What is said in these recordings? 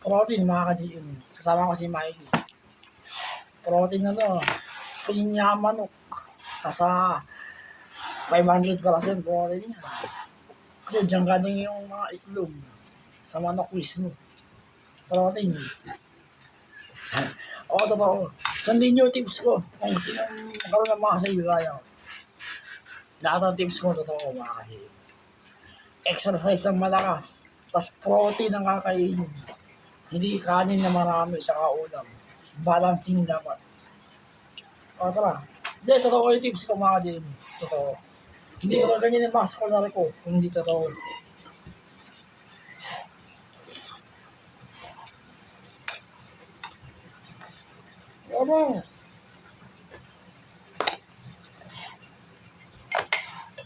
Protein mga ka-GM. Kasama ko si Mikey. Protein pinya manok. Nasa 500% protein niya. Kasi dyan galing yung mga itlog sa manok mismo. Protein. Totoo. Sundin nyo tips ko kung sinong magkaroon ng mga kaya ko. Lahat ng tips ko, totoo mga ka-GM. Exercise ang malakas. Tapos protein ang kakainin. Hindi kanin na marami saka ulam. Balancing dapat. Tara. Hindi, totoo yung tips ko mga din. Totoo. Hindi ko ganyan yung mas ko kung hindi totoo. Ano?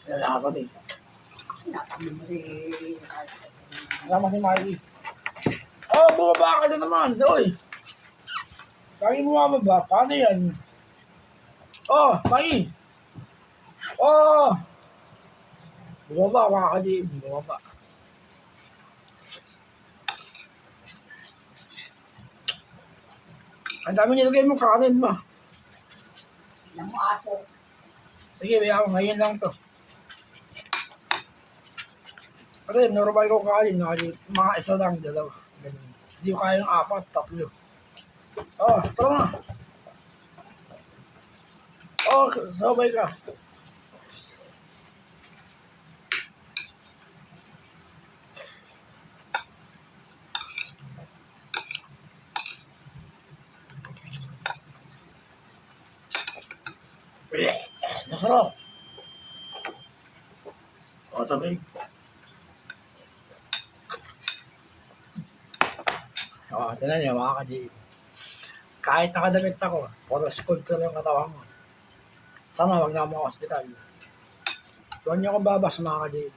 Lalaka ko din. Kasama si Miley. Bumaba ka na naman. Doy. Kaya mo mababa. Paano yan? Miley. Bumaba mga ka-GM. Bumaba. Ang dami nilagay mo kanin ba? Ilang mo aso. Sige, bayaan ko. Ngayon lang to. Kasi normal ko kain. Mga isa lang, dalawa. Ganun. Hindi ko kaya yung 4, 3. Tara na. Sabay ka. Masarap. Tabi. Tinan niyo mga ka-GM. Kahit nakadamit ako, puro school ko lang yung katawan mo. Sana wag na ako hospital. Huwag niyo akong babas mga ka-GM.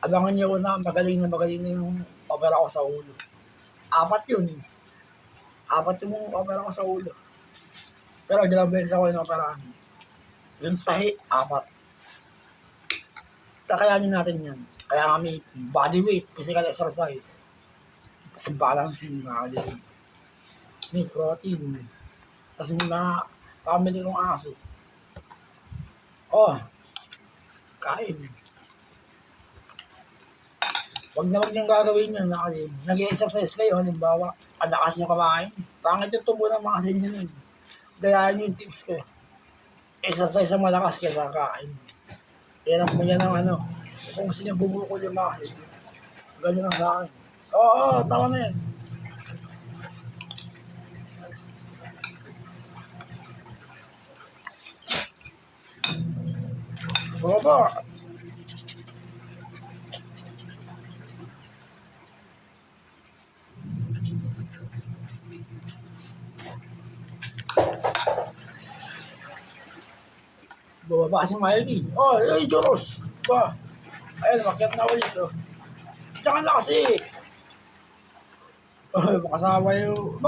Abangan niyo ko na magaling na yung opera ko sa ulo. 4 yun. 4 yung opera ko sa ulo. Pero dalawang beses ako yung operahan. Yung tahi, 4. Kakayanin natin yan. Kaya kami body weight, physical exercise. Kasi balancing mga ka-GM. May protein. Kasi yung mga family kong aso. Kain. Huwag na huwag niyong gagawin yun. Nag-exercise kayo, halimbawa, ang lakas niyo kumain. Pangit yung tubo ng mga asin yun. Gayahin yung tips ko. Exercise ang malakas kaysa kain. Yan ang kung gusto niyo bubukol yung mga asin. Ganun lang sa akin. Tama na yan. Baba. Bumaba si Miley. Joros. Ayun, makyat na ulit. Diyan na kasi. Makasama yung...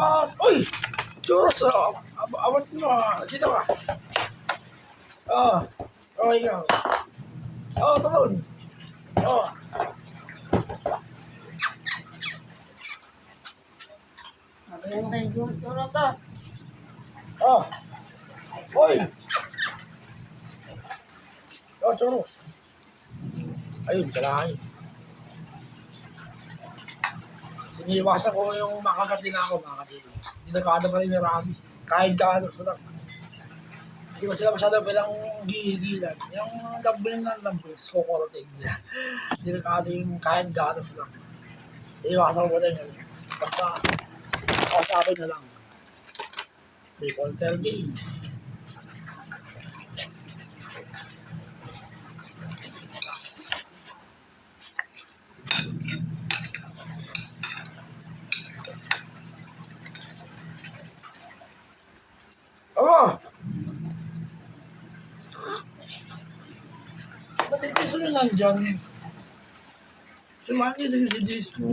Joros. Awat mo. Dito ka. Ikaw. Talon. Magaling mo kayo Joros. Joros. Ayun, kalahin. Siniwasan ko yung makagating ako, mga ka-GM. Hindi nagkada pa rin yung ramis. Kahit gaano sila. Hindi ko sila masyado bilang gigilan. Yung lambing ng lambing, kukuroting nila. Hindi nagkada yung kahit gaano sila. Iwasan ko din yun. Basta, ako sa akin na lang. May poltergeist. Ba't yung gusto nyo nandyan? Sumagi din si Disco.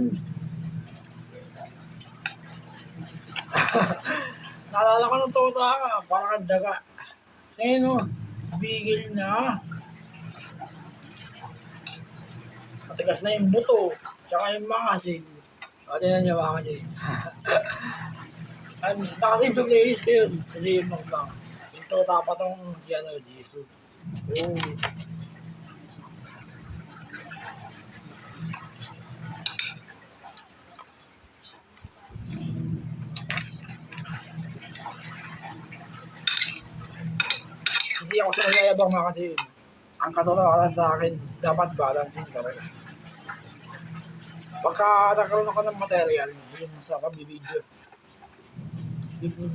Naalala ko ng tota ka, parang kang daga. Sino? Bigil na. Matigas na yung buto, tsaka yung mga O, tinan niyo mga kasi. Nakasave yung layers ko yun. Sa Liam Mukbang. Ito dapat tong si ano, Jesus. Oo. Hindi ako sinasayabang mga kasi. Ang katotohanan sa akin, dapat balancing talaga. Pagka nagkaroon ako ng material, yung sa pag-video,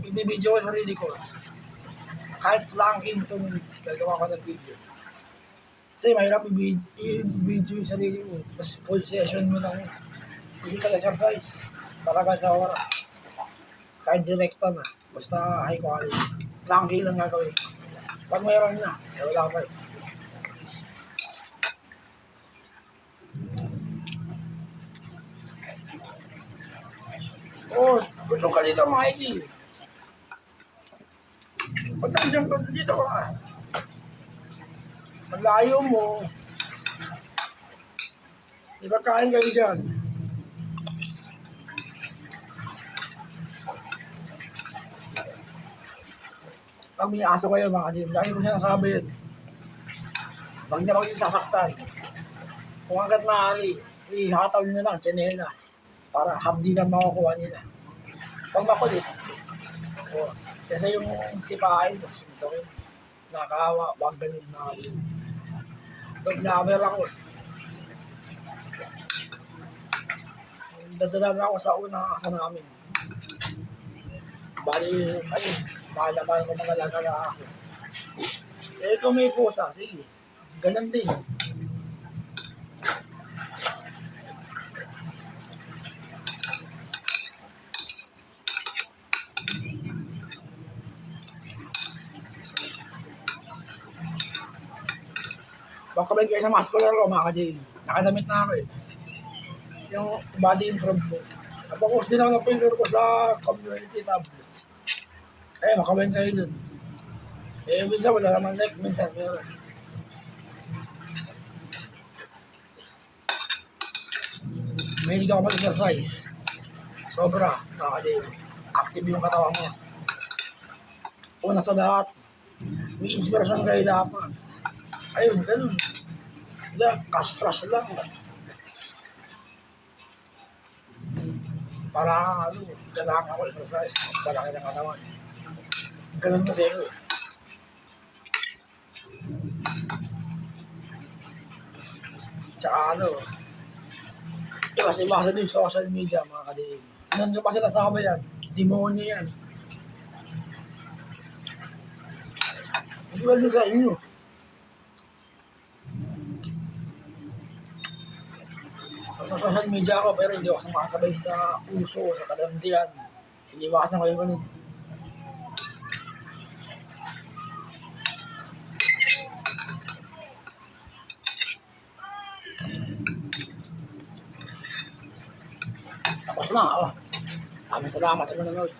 ibibideo ko sa sarili ko. Kahit lang 2 minutes, gagawa ko ng video. Kasi mahirap i-video yung sarili mo. Tapos full session mo ng physical exercise. Talaga sa oras. Kahit direkta na. Basta high quality. Langking lang gagawin. Pag mayroon na, wala pa eh. Oh, gusto ka dito Mikey. Pag nandiyan ka dito ka. Malayo mo. Di ba kain kayo dyan? Pag may aso kayo mga kadim, lagi ko sinasabi yun. Huwag niya maging sasaktan. Kung hanggat maaari, ihataw nyo na lang, tsinelas. Para habdi na makukuha nila. Pag makulit, kasi yung sipahin, tapos ito rin, nakahawa, wag ganun na kadim. Dog-lover ako. Dadala na ako sa unang asa namin. Bali, ayun, mahalaman ko mga lagala ako. Eh, kung may pusa, sige, ganun din. Pagkabay kayo sa muscular ko, mga ka-J. Nakadamit na ako eh. Yung body improvement. Napapost din ako ng finger ko sa community tab. Eh, makabay kayo dun. Eh, minsan wala naman like, minsan meron. Mahilig ako mag-exercise. Sobra, mga ka-J. Active yung katawan mo. Una sa lahat, may inspirasyon kayo dapat. Ayun, ganun. Hindi, cash-crush lang. Para ano, kailangan ako exercise. Kalaki ng katawan. Ganun kasi ako eh. Tsaka ano, kasi din social media mga kadilig. Noon nyo pa sila sama yan. Demonyo yan. Hindi ba sa inyo? Sa social media ako pero hindi ako sumakasabay sa uso, sa kalandian. Iniwasan ko yung ganun. Tapos na, oh. Maraming salamat sa nanonood.